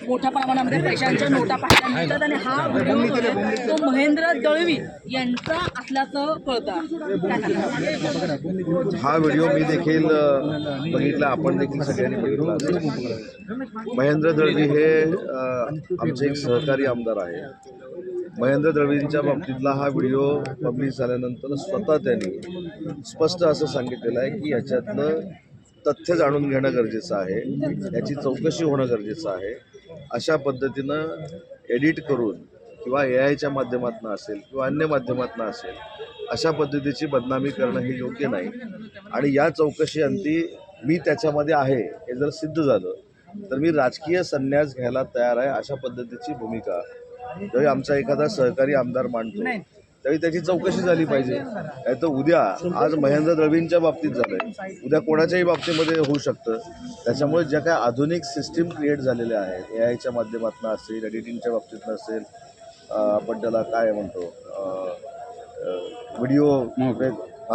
मोठ्या प्रमाणामध्ये पैशांच्या नोटा पाहायला मिळतात आणि हा व्हिडिओ तो महेंद्र दळवी यांचा असल्याचं कळतं। हा व्हिडिओ मी देखील बघितला, आपण देखील सगळ्यांनी बघितला असेल। महेंद्र दळवी हे आमचे एक सहकारी आमदार आहे। महेंद्र दळवींच्या बाबतीतला हा व्हिडिओ पब्लिश झाल्यानंतर स्वतः त्यांनी स्पष्ट असं सांगितलेलं आहे की याच्यातलं तथ्य जाणून घेणं गरजेचं आहे, याची चौकशी होणं गरजेचं आहे। अशा पद्धतीनं एडिट करून किंवा AIच्या माध्यमातून असेल किंवा अन्य माध्यमातून असेल अशा पद्धतीची बदनामी करणं हे योग्य नाही। आणि या चौकशी अंती मी त्याच्यामध्ये आहे हे जर सिद्ध झालं तर मी राजकीय संन्यास घ्यायला तयार आहे, अशा पद्धतीची भूमिका ज्यावेळी आमचा एखादा सहकारी आमदार मांडतो त्यावेळी त्याची चौकशी झाली पाहिजे। नाही तर उद्या आज महेंद्र दळवींच्या बाबतीत झालंय, उद्या कोणाच्याही बाबतीमध्ये होऊ शकतं। त्याच्यामुळे ज्या काय आधुनिक सिस्टीम क्रिएट झालेल्या आहेत AIच्या माध्यमातून असेल, एडिटिंगच्या बाबतीत असेल, आपण त्याला काय म्हणतो व्हिडिओ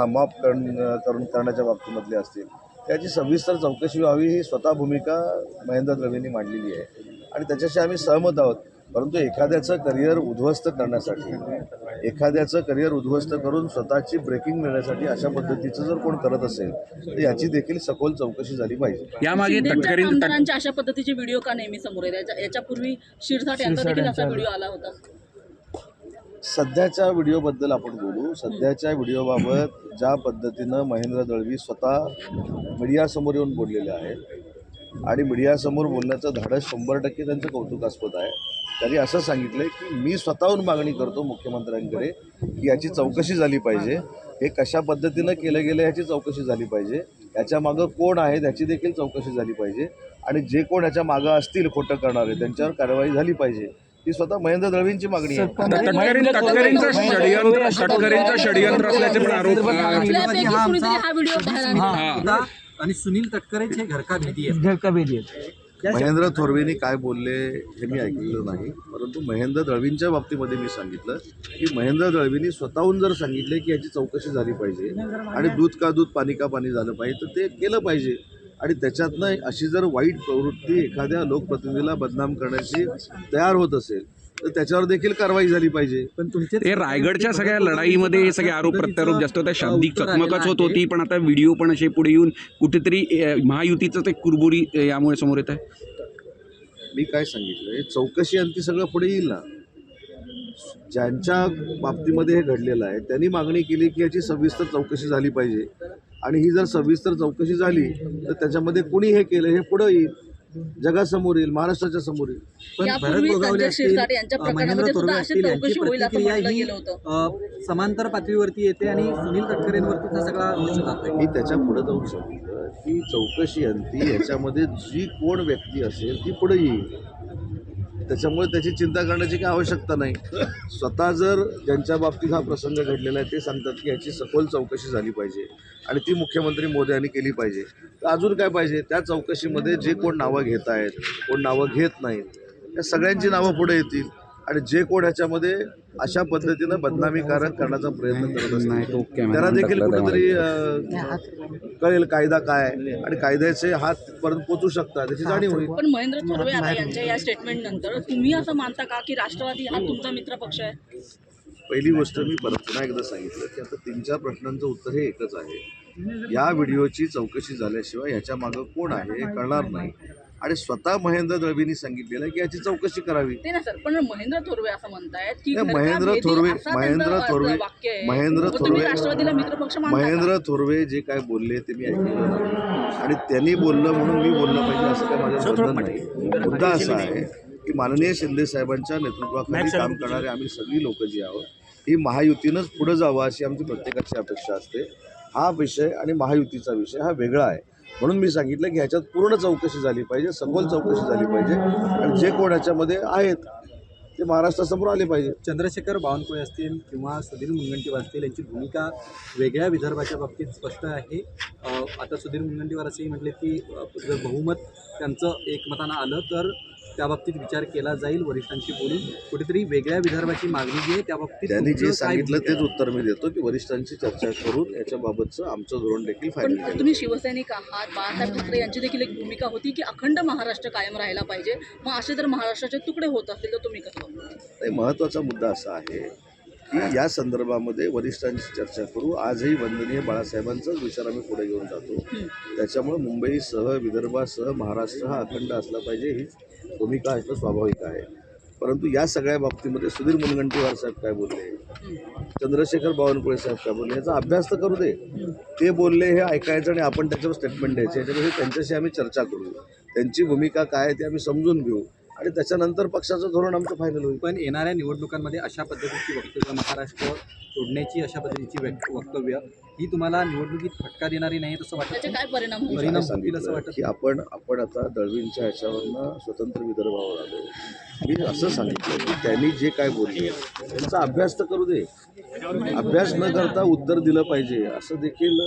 मॉप करून करण्याच्या बाबतीमधले असतील, त्याची सविस्तर चौकशी व्हावी ही स्वतः भूमिका महेंद्र दळवींनी मांडलेली आहे आणि त्याच्याशी आम्ही सहमत आहोत। परंतु एखाद्याचं करिअर उद्ध्वस्त करण्यासाठी, एखाद्याचं करिअर उद्ध्वस्त करून स्वतःची ब्रेकिंग मिळण्यासाठी अशा पद्धतीचं जर कोण करत असेल तर याची देखील सखोल चौकशी झाली पाहिजे। यामागे आमदारांच्या अशा पद्धतीचे व्हिडिओ का नेहमी समोर येतात? याच्यापूर्वी शिरसाट यांचा देखील असा व्हिडिओ आला होता। सध्याच्या व्हिडिओबद्दल आपण बोलू। सध्याच्या व्हिडिओबाबत ज्या पद्धतीनं महेंद्र दळवी स्वतः मीडियासमोर येऊन बोललेले आहेत आणि मीडियासमोर बोलण्याचं धाडस 100% त्यांचं कौतुकास्पद आहे। त्यांनी असं सांगितलं की मी स्वतःहून मागणी करतो मुख्यमंत्र्यांकडे की याची चौकशी झाली पाहिजे, हे कशा पद्धतीनं केलं गेलं याची चौकशी झाली पाहिजे, याच्या मागं कोण आहे त्याची देखील चौकशी झाली पाहिजे आणि जे कोण याच्या मागं असतील खोटं करणारे त्यांच्यावर कारवाई झाली पाहिजे, ही स्वतः महेंद्र दळवींची मागणी आहे। षडयंत्र असल्याचे पण आरोप आणि सुनील तटकरेचे घरकाभेदी आहेत। महेंद्र थोरवेंनी काय बोलले हे मी ऐकलेलं नाही, परंतु महेंद्र दळवींच्या बाबतीमध्ये मी सांगितलं की महेंद्र दळवींनी स्वतःहून जर सांगितले की याची चौकशी झाली पाहिजे आणि दूध का दूध पाणी का पाणी झालं पाहिजे तर ते केलं पाहिजे। आणि त्याच्यातनं अशी जर वाईट प्रवृत्ती एखाद्या लोकप्रतिनिधीला बदनाम करण्याची तयार होत असेल तर त्याच्यावर देखील कारवाई झाली पाहिजे। पण तुमचे रायगडच्या सगळ्या लढाईमध्ये हे सगळे आरोप प्रत्यारोप जास्त होता, शाब्दिक चकमकच होत होती, पण आता व्हिडिओ पण असे पुढे येऊन कुठेतरी महायुतीचं ते कुरबुरी यामुळे समोर येत आहे। मी काय सांगितलं, चौकशी अंती सगळं पुढे येईल ना। ज्यांच्या बाबतीमध्ये हे घडलेलं आहे त्यांनी मागणी केली की याची सविस्तर चौकशी झाली पाहिजे आणि ही जर सविस्तर चौकशी झाली तर त्याच्यामध्ये कुणी हे केलं हे पुढे येईल, जगासमोर येईल, महाराष्ट्राच्या समोर येईल। पण भरत गोगावले असतील, महेंद्र थोरवे असतील, यांची प्रतिक्रिया ही समांतर पातळीवरती येते आणि सुनील तटकरेंवरती हा सगळा दोष जातोय। मी त्याच्या पुढे जाऊन सांगितलं की चौकशी अंती याच्यामध्ये जी कोण व्यक्ती असेल ती पुढे येईल, त्याच्यामुळे त्याची चिंता करण्याची काही आवश्यकता नाही। स्वतः जर ज्यांच्या बाबतीत हा प्रसंग घडलेला आहे ते सांगतात की याची सखोल चौकशी झाली पाहिजे आणि ती मुख्यमंत्री मोदयांनी केली पाहिजे, तर अजून काय पाहिजे? त्या चौकशीमध्ये जे कोण नावं घेत आहेत, कोण नावं घेत नाहीत, त्या सगळ्यांची नावं पुढे येतील आणि जे कोण ह्याच्यामध्ये अशा पद्धतीनं बदनामीकारक करण्याचा प्रयत्न करत असतील त्यांना देखील कुठेतरी कळेल कायदा काय आणि कायद्याचे हात पर्यंत पोचू शकतात त्याची जाणीव होईल। पण महेंद्र थोरवे आता यांच्या या स्टेटमेंट नंतर तुम्ही असं मानता का की राष्ट्रवादी हा तुमचा मित्र पक्ष आहे? पहिली गोष्ट मी पुन्हा एकदा सांगितलं की आता 3-4 प्रश्नांचं उत्तर हे एकच आहे। या व्हिडिओची चौकशी झाल्याशिवाय ह्याच्या मागं कोण आहे हे कळणार नाही आणि स्वतः महेंद्र दळवींनी सांगितलेलं आहे की याची चौकशी करावी। ते ना सर, पण महेंद्र थोरवे असं म्हणतायत की महेंद्र थोरवे जे काय बोलले ते मी ऐकलेलं नाही आणि त्यांनी बोललं म्हणून मी बोललं पाहिजे असं काय माझं बंधन नाही। मुद्दा असा आहे की माननीय शिंदे साहेबांच्या नेतृत्वाखाली काम करणारे आम्ही सगळी लोक जी आहोत ही महायुतीनंच पुढे जावं अशी आमची प्रत्येकाची अपेक्षा असते। हा विषय आणि महायुतीचा विषय हा वेगळा आहे, म्हणून मी सांगितलं की ह्याच्यात पूर्ण चौकशी झाली पाहिजे, सखोल चौकशी झाली पाहिजे आणि जे कोण ह्याच्यामध्ये आहेत ते महाराष्ट्रासमोर आले पाहिजे। चंद्रशेखर बावनकुळे असतील किंवा सुधीर मुनगंटीवार असतील यांची भूमिका वेगळ्या विदर्भाच्या बाबतीत स्पष्ट आहे। आता सुधीर मुनगंटीवार असेही म्हटले की जर बहुमत त्यांचं एकमतानं आलं तर त्या बाबतीत विचार केला जाईल वरिष्ठांशी बोलून. कुठेतरी वेगळ्या विदर्भाची मागणी जी आहे त्या बाबतीत त्यांनी जे तुमचं काय सांगितलं भूमिका तेच उत्तर मी देतो की वरिष्ठांची चर्चा करून याच्याबाबतचं आमचं धोरण देखील पण फायनल केलं. तुम्ही शिवसैनिक आहात, बाळासाहेब ठाकरे यांची देखील एक भूमिका होती की अखंड महाराष्ट्र कायम राहायला पाहिजे. मग असे जर महाराष्ट्राचे तुकडे होत असतील तर तुम्ही कसं बघता? नाही, महत्त्वाचा मुद्दा असा आहे की या संदर्भामध्ये वरिष्ठांची चर्चा करू. आजही वंदनीय बाळासाहेबांचाच विचार आम्ही पुढे घेऊन जातो. त्याच्यामुळे मुंबईसह विदर्भासह महाराष्ट्र हा अखंड असला पाहिजे ही भूमिका असणं स्वाभाविक आहे. परंतु या सगळ्या बाबतीमध्ये सुधीर मुनगंटीवार साहेब काय बोलले, चंद्रशेखर बावनकुळे साहेब काय बोलले याचा अभ्यास तर करू दे. ते बोलले हे ऐकायचं आणि आपण त्याच्यावर स्टेटमेंट द्यायचे. याच्यापेक्षा त्यांच्याशी आम्ही चर्चा करू, त्यांची भूमिका काय आहे ते आम्ही समजून घेऊ आणि त्याच्यानंतर पक्षाचं धोरण आमचं फायनल होईल. पण येणाऱ्या निवडणुकांमध्ये अशा पद्धतीची वक्तव्य, महाराष्ट्र सोडण्याची अशा पद्धतीची वक्तव्य ही तुम्हाला निवडणुकीत फटका देणारी नाही असं वाटतं? त्याचे काय परिणाम होईल? परिणाम होतील असं सांगितलं वाटतं? की आपण आता दळवींच्या ह्याच्यावरनं स्वतंत्र विदर्भावर आलो. मी असं सांगितलं की त्यांनी जे काय बोलले त्यांचा अभ्यास तर करू दे. अभ्यास न करता उत्तर दिलं पाहिजे असं देखील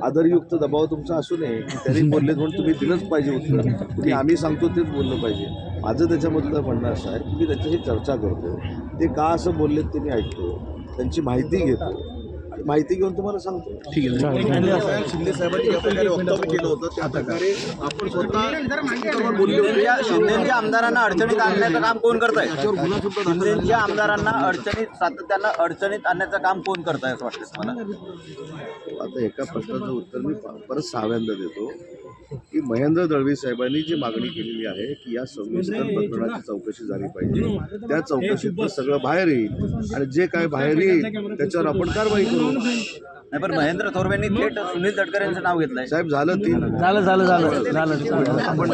आदरयुक्त दबाव तुमचा असू नये की त्यांनी बोलले म्हणून तुम्ही दिलंच पाहिजे उत्तर. तुम्ही आम्ही सांगतो तेच बोललं पाहिजे. माझं त्याच्यामधलं म्हणणं असं आहे की मी त्यांच्याशी चर्चा करतो. ते का असं बोललेत ते मी ऐकतो, त्यांची माहिती घेतो आणि माहिती घेऊन तुम्हाला सांगतो. ठीक आहे. शिंदे साहेबांनी या प्रकारे वक्तव्य केलं होतं त्या प्रकारे आपण स्वतः बोललो. शिंदेच्या आमदारांना अडचणीत आणण्याचं काम कोण करत आहे? शिंदेच्या आमदारांना सातत्यानं अडचणीत आणण्याचं काम कोण करत आहे असं वाटतं तुम्हाला? आता एका प्रश्नाचं उत्तर मी परत सहाव्यांदा देतो की महेंद्र दळवी साहेबांनी जी मागणी केलेली आहे की या सविस्तर प्रकरणाची चौकशी झाली पाहिजे. त्या चौकशीतनं सगळं बाहेर येईल आणि जे काय बाहेर येईल त्याच्यावर आपण कारवाई करू. नाही, पण महेंद्र थोरवेंनी थेट सुनील तटकरे यांचं नाव घेतलंय. साहेब झालं 3 झालं आपण